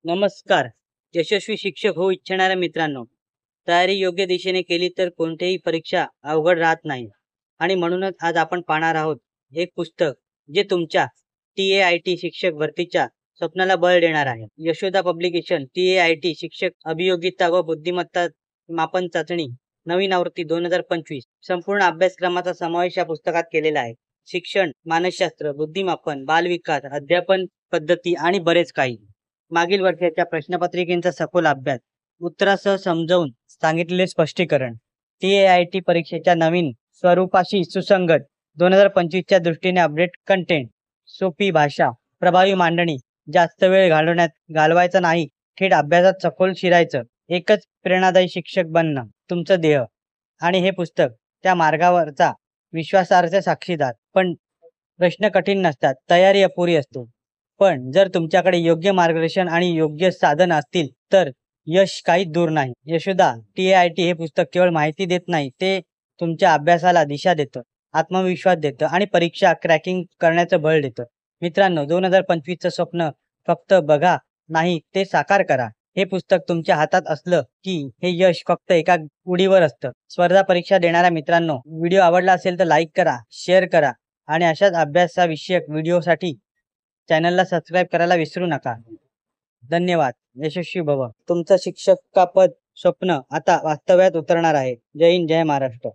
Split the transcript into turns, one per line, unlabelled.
नमस्कार. यशस्वी शिक्षक होऊ इच्छिणाऱ्या मित्रांनो, तयारी योग्य दिशेने केली तर कोणतीही परीक्षा अवघड राहत नाही. आणि म्हणूनच आज आपण पाहणार आहोत एक पुस्तक जे तुमच्या TAIT शिक्षक भरतीच्या स्वप्नाला बळ देणार आहे. यशोदा पब्लिकेशन TAIT शिक्षक अभियोगिता व बुद्धिमत्ता मापन चाचणी नवीन आवृत्ती 2025 संपूर्ण अभ्यासक्रमाचा समावेश या पुस्तकात केलेला आहे. शिक्षण, मानसशास्त्र, बुद्धिमापन, बालविकास, अध्यापन पद्धती आणि बरेच काही. मागील वर्षाच्या प्रश्नपत्रिकेचा सखोल अभ्यास, उत्तरासह समजावून सांगितलेले स्पष्टीकरण, TAIT परीक्षेच्या नवीन स्वरूपाशी सुसंगत 2025च्या दृष्टीने अपडेट कंटेंट, सोपी भाषा, प्रभावी मांडणी, जास्त वेळ घालवायचा नाही, थेट अभ्यासात सखोल शिरायचं, एकच प्रेरणादायी शिक्षक बनणं तुमचं ध्येय. आणि हे पुस्तक त्या मार्गावरचा विश्वासार्ह साक्षीदार. पण प्रश्न कठीण नसतात, तयारी अपुरी असतो. पण जर तुमच्याकडे योग्य मार्गदर्शन आणि योग्य साधन असतील तर यश काही दूर नाही. यशोदा TAIT हे पुस्तक केवळ माहिती देत नाही, ते तुमच्या अभ्यासाला दिशा देतं, आत्मविश्वास देतं आणि परीक्षा क्रॅकिंग करण्याचं बळ देतं. मित्रांनो, 2025चं स्वप्न फक्त बघा नाही, ते साकार करा. हे पुस्तक तुमच्या हातात असलं की हे यश फक्त एका उडीवर असतं. स्पर्धा परीक्षा देणाऱ्या मित्रांनो, व्हिडिओ आवडला असेल तर लाईक करा, शेअर करा आणि अशाच अभ्यासाविषयक व्हिडिओसाठी चॅनलला सबस्क्राईब करायला विसरू नका. धन्यवाद. यशस्वी भव. तुमचं शिक्षकापद स्वप्न आता वास्तव्यात उतरणार आहे. जय हिंद, जय महाराष्ट्र.